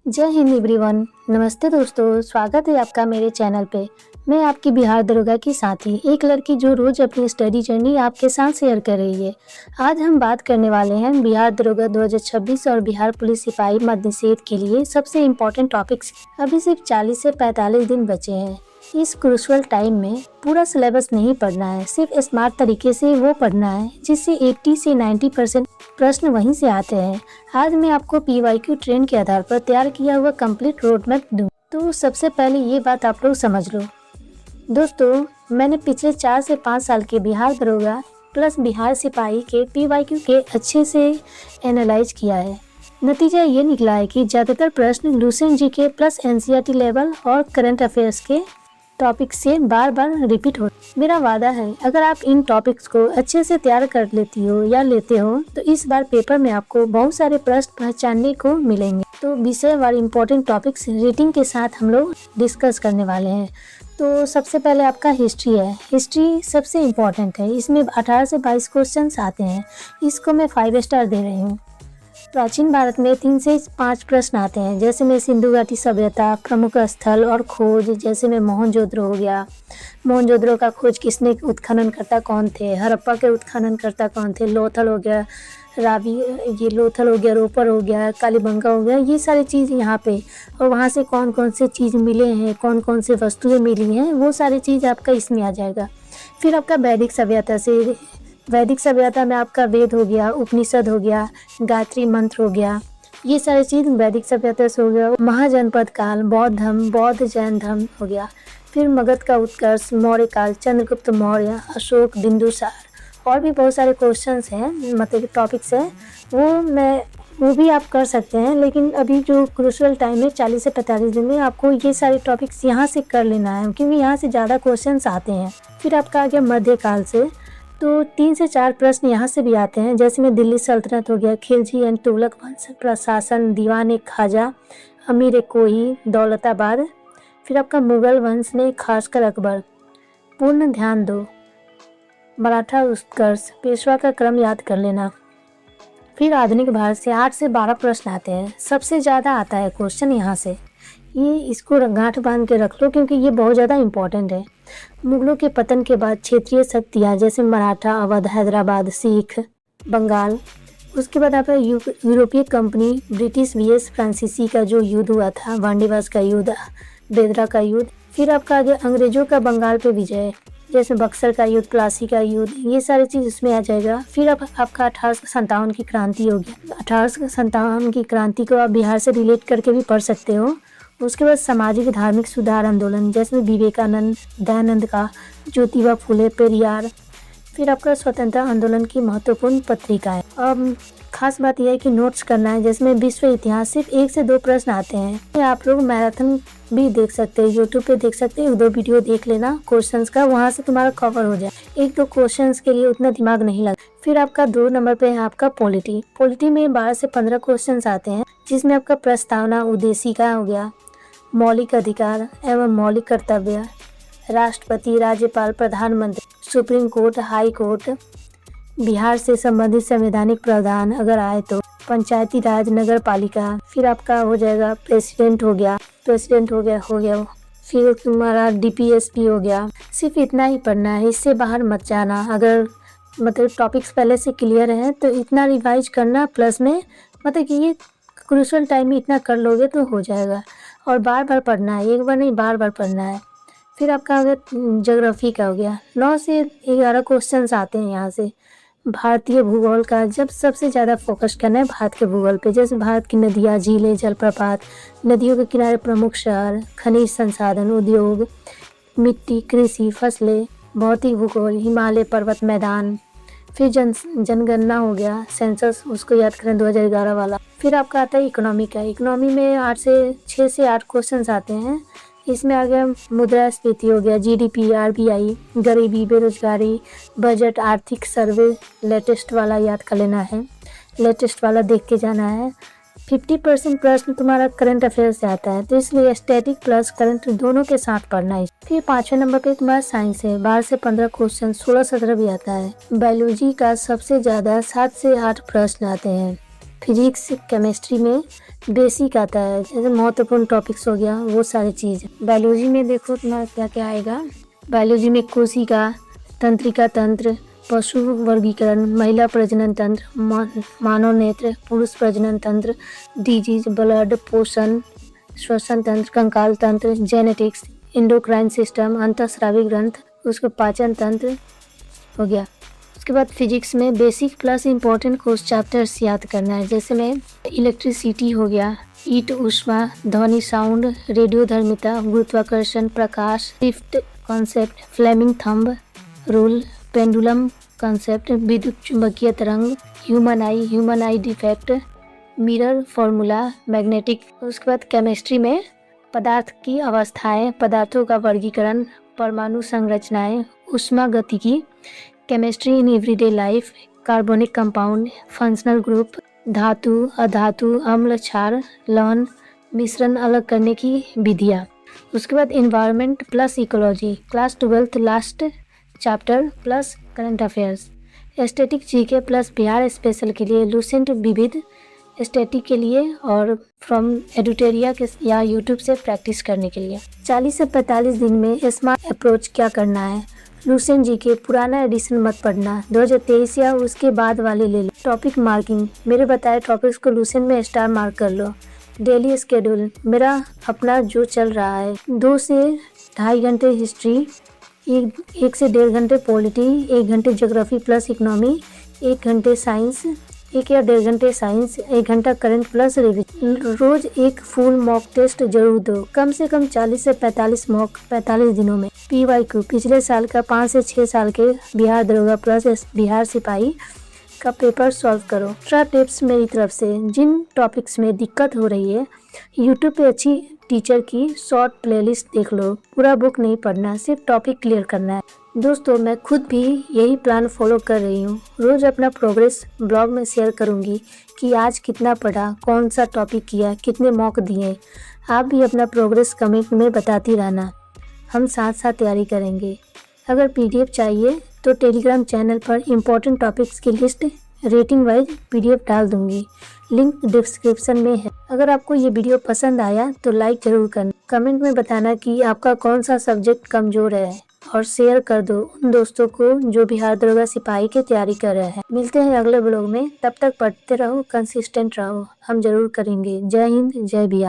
जय हिंद एवरीवन। नमस्ते दोस्तों, स्वागत है आपका मेरे चैनल पे। मैं आपकी बिहार दरोगा की साथी, एक लड़की जो रोज़ अपनी स्टडी जर्नी आपके साथ शेयर कर रही है। आज हम बात करने वाले हैं बिहार दरोगा 2026 और बिहार पुलिस सिपाही मद्यनिषेध के लिए सबसे इम्पोर्टेंट टॉपिक्स। अभी सिर्फ 40 से 45 दिन बचे हैं। इस क्रूशल टाइम में पूरा सिलेबस नहीं पढ़ना है, सिर्फ स्मार्ट तरीके से वो पढ़ना है जिससे 80 से 90% प्रश्न वहीं से आते हैं। आज मैं आपको PYQ ट्रेंड के आधार पर तैयार किया हुआ कंप्लीट रोड मैप दूँ। तो सबसे पहले ये बात आप लोग समझ लो दोस्तों, मैंने पिछले 4 से 5 साल के बिहार दरोगा प्लस बिहार सिपाही के PYQ के अच्छे से एनालाइज किया है। नतीजा ये निकला है कि ज़्यादातर प्रश्न Lucent GK plus NCERT level और करंट अफेयर्स के टॉपिक से बार बार रिपीट हो। मेरा वादा है, अगर आप इन टॉपिक्स को अच्छे से तैयार कर लेती हो या लेते हो तो इस बार पेपर में आपको बहुत सारे प्रश्न पहचानने को मिलेंगे। तो विषयवार इम्पोर्टेंट टॉपिक्स रेटिंग के साथ हम लोग डिस्कस करने वाले हैं। तो सबसे पहले आपका हिस्ट्री है। हिस्ट्री सबसे इम्पोर्टेंट है, इसमें 18 से 22 क्वेश्चन आते हैं। इसको मैं 5 स्टार दे रही हूँ। प्राचीन भारत में 3 से 5 प्रश्न आते हैं, जैसे में सिंधु घाटी सभ्यता, प्रमुख स्थल और खोज, जैसे में मोहनजोदड़ो हो गया। मोहनजोदड़ो का खोज किसने उत्खननकर्ता कौन थे? हड़प्पा के उत्खननकर्ता कौन थे? लोथल हो गया, लोथल हो गया, रोपर हो गया, कालीबंगा हो गया। ये सारी चीज़ यहाँ पे, और वहाँ से कौन कौन से चीज़ मिले हैं, कौन कौन से वस्तुएं मिली हैं, वो सारी चीज़ आपका इसमें आ जाएगा। फिर आपका वैदिक सभ्यता में आपका वेद हो गया, उपनिषद हो गया, गायत्री मंत्र हो गया। ये सारी चीज़ वैदिक सभ्यता से हो गया। महाजनपद काल, बौद्ध धर्म, बौद्ध जैन धर्म हो गया। फिर मगध का उत्कर्ष, मौर्य काल, चंद्रगुप्त मौर्य, अशोक, बिंदुसार। और भी बहुत सारे क्वेश्चंस हैं, मतलब टॉपिक्स हैं, वो भी आप कर सकते हैं। लेकिन अभी जो क्रूशल टाइम है 40 से 45 दिन में आपको ये सारे टॉपिक्स यहाँ से कर लेना है, क्योंकि यहाँ से ज़्यादा क्वेश्चंस आते हैं। फिर आपका आ गया मध्यकाल से, तो 3 से 4 प्रश्न यहाँ से भी आते हैं, जैसे में दिल्ली सल्तनत हो गया, खिलजी एंड तुगलक वंश, प्रशासन, दीवान ए खाजा, अमीर ए कोही, दौलताबाद। फिर आपका मुगल वंश में खासकर अकबर। पूर्ण ध्यान दो, मराठा उत्कर्ष, पेशवा का क्रम याद कर लेना। फिर आधुनिक भारत से 8 से 12 प्रश्न आते हैं। सबसे ज़्यादा आता है क्वेश्चन यहाँ से, ये इसको गांठ बांध के रख लो क्योंकि ये बहुत ज़्यादा इम्पोर्टेंट है। मुगलों के पतन के बाद क्षेत्रीय शक्तियाँ जैसे मराठा, अवध, हैदराबाद, सिख, बंगाल। उसके बाद आपका यूरोपीय कंपनी, ब्रिटिश vs फ्रांसीसी का जो युद्ध हुआ था, वांडीवास का युद्ध, बेदरा का युद्ध। फिर आपका आगे अंग्रेजों का बंगाल पे विजय, जैसे बक्सर का युद्ध, प्लासी का युद्ध, ये सारी चीज़ इसमें आ जाएगा। फिर अब आपका 1857 की क्रांति हो गया। 1857 की क्रांति को आप बिहार से रिलेट करके भी पढ़ सकते हो। उसके बाद सामाजिक धार्मिक सुधार आंदोलन, जैसे विवेकानंद, दयानंद का, ज्योतिबा फुले, पेरियार। फिर आपका स्वतंत्रता आंदोलन की महत्वपूर्ण पत्रिकाएं। अब खास बात यह है कि नोट्स करना है, जिसमें विश्व इतिहास सिर्फ 1 से 2 प्रश्न आते हैं। आप लोग मैराथन भी देख सकते हैं, यूट्यूब पे देख सकते हैं, 1-2 वीडियो देख लेना क्वेश्चंस का, वहाँ से तुम्हारा कवर हो जाए। 1-2 क्वेश्चंस के लिए उतना दिमाग नहीं लगा। फिर आपका 2 नंबर पे है आपका पॉलिटी में 12 से 15 क्वेश्चंस आते हैं, जिसमें आपका प्रस्तावना, उद्देशिका हो गया, मौलिक अधिकार एवं मौलिक कर्तव्य, राष्ट्रपति, राज्यपाल, प्रधानमंत्री, supreme court, high court, Bihar से संबंधित संवैधानिक प्रावधान अगर आए तो, पंचायती राज, नगर पालिका। फिर आपका हो जाएगा प्रेसिडेंट हो गया। फिर तुम्हारा DPSP हो गया। सिर्फ इतना ही पढ़ना है, इससे बाहर मत जाना। अगर मतलब टॉपिक्स पहले से क्लियर हैं तो इतना रिवाइज करना, प्लस में मतलब कि ये क्रूशल टाइम में इतना कर लोगे तो हो जाएगा। और बार बार पढ़ना है, एक बार नहीं बार बार पढ़ना है। फिर आपका हो गया ज्योग्राफी का हो गया। 9 से 11 क्वेश्चंस आते हैं यहाँ से। भारतीय भूगोल का जब सबसे ज़्यादा फोकस करना है भारत के भूगोल पे, जैसे भारत की नदियाँ, झीलें, जलप्रपात, नदियों के किनारे प्रमुख शहर, खनिज संसाधन, उद्योग, मिट्टी, कृषि, फसलें, भौतिक भूगोल, हिमालय, पर्वत, मैदान। फिर जनगणना हो गया, सेंसस, उसको याद करें 2011 वाला। फिर आपका आता है इकोनॉमी का। इकोनॉमी में 6 से 8 क्वेश्चन आते हैं। इसमें आ गया मुद्रास्फीति हो गया, GDP, RBI, गरीबी, बेरोजगारी, बजट, आर्थिक सर्वे। लेटेस्ट वाला याद कर लेना है, लेटेस्ट वाला देख के जाना है। 50% प्रश्न तुम्हारा करंट अफेयर से आता है, तो इसलिए स्टैटिक प्लस करंट दोनों के साथ पढ़ना है। फिर 5वें नंबर पे तुम्हारा साइंस है। 12 से 15 क्वेश्चन, 16-17 भी आता है। बायोलॉजी का सबसे ज़्यादा 7 से 8 प्रश्न आते हैं। फिजिक्स केमिस्ट्री में बेसिक आता है, जैसे महत्वपूर्ण टॉपिक्स हो गया वो सारी चीज़। बायोलॉजी में देखो तुम्हारा क्या क्या आएगा। बायोलॉजी में कोशिका, तंत्रिका तंत्र, पशु वर्गीकरण, महिला प्रजनन तंत्र, मानव नेत्र, पुरुष प्रजनन तंत्र, डिजीज, ब्लड, पोषण, श्वसन तंत्र, कंकाल तंत्र, जेनेटिक्स, एंडोक्राइन सिस्टम, अंतःस्रावी ग्रंथ, उसका पाचन तंत्र हो गया। उसके बाद फिजिक्स में बेसिक प्लस इंपॉर्टेंट कुछ चैप्टर्स याद करना है, जैसे में इलेक्ट्रिसिटी हो गया, ईट ऊष्मा, ध्वनि साउंड, रेडियोधर्मिता, गुरुत्वाकर्षण, प्रकाश, shift concept, Fleming thumb rule, pendulum concept, विद्युत चुंबकीय तरंग, human eye defect, mirror formula, magnetic. उसके बाद केमिस्ट्री में पदार्थ की अवस्थाएं, पदार्थों का वर्गीकरण, परमाणु संरचनाएं, ऊष्मागतिकी, केमिस्ट्री इन एवरीडे लाइफ, कार्बनिक कंपाउंड, फंक्शनल ग्रुप, धातु, अधातु, अम्ल, क्षार, लवण, मिश्रण अलग करने की विधियाँ। उसके बाद environment plus ecology, class 12 last chapter plus current affairs, aesthetic GK plus Bihar special के लिए, लूसेंट विविध स्टैटिक के लिए और फ्रॉम एडुटेरिया के या यूट्यूब से प्रैक्टिस करने के लिए। 40 से 45 दिन में स्मार्ट अप्रोच क्या करना है। लूसेंट जीके पुराना एडिशन मत पढ़ना, 2023 या उसके बाद वाले ले लो। टॉपिक मार्किंग, मेरे बताए टॉपिक्स को लूसेंट में स्टार मार्क कर लो। डेली स्केड्यूल, मेरा अपना जो चल रहा है, 2 से 2.5 घंटे हिस्ट्री, 1 से 1.5 घंटे पॉलिटी, 1 घंटे ज्योग्राफी प्लस इकोनॉमी, 1 घंटे साइंस, 1 या 1.5 घंटे साइंस, 1 घंटा करंट प्लस रिविजन। रोज एक फुल मॉक टेस्ट जरूर दो, कम से कम 40 से 45 मॉक 45 दिनों में। PYQ, पिछले साल का 5 से 6 साल के बिहार दरोगा प्लस बिहार सिपाही का पेपर सॉल्व करो। एक्स्ट्रा टिप्स मेरी तरफ से, जिन टॉपिक्स में दिक्कत हो रही है, यूट्यूब पे अच्छी टीचर की शॉर्ट प्लेलिस्ट देख लो। पूरा बुक नहीं पढ़ना, सिर्फ टॉपिक क्लियर करना है। दोस्तों, मैं खुद भी यही प्लान फॉलो कर रही हूँ। रोज़ अपना प्रोग्रेस ब्लॉग में शेयर करूँगी कि आज कितना पढ़ा, कौन सा टॉपिक किया, कितने मॉक दिए। आप भी अपना प्रोग्रेस कमेंट में बताती रहना, हम साथ साथ तैयारी करेंगे। अगर PDF चाहिए तो टेलीग्राम चैनल पर इम्पोर्टेंट टॉपिक्स की लिस्ट रेटिंग वाइज PDF डाल दूंगी, लिंक डिस्क्रिप्शन में है। अगर आपको ये वीडियो पसंद आया तो लाइक जरूर करना, कमेंट में बताना कि आपका कौन सा सब्जेक्ट कमज़ोर है और शेयर कर दो उन दोस्तों को जो बिहार दरोगा सिपाही की तैयारी कर रहे हैं। मिलते हैं अगले ब्लॉग में, तब तक पढ़ते रहो, कंसिस्टेंट रहो, हम जरूर करेंगे। जय हिंद, जय बिहार।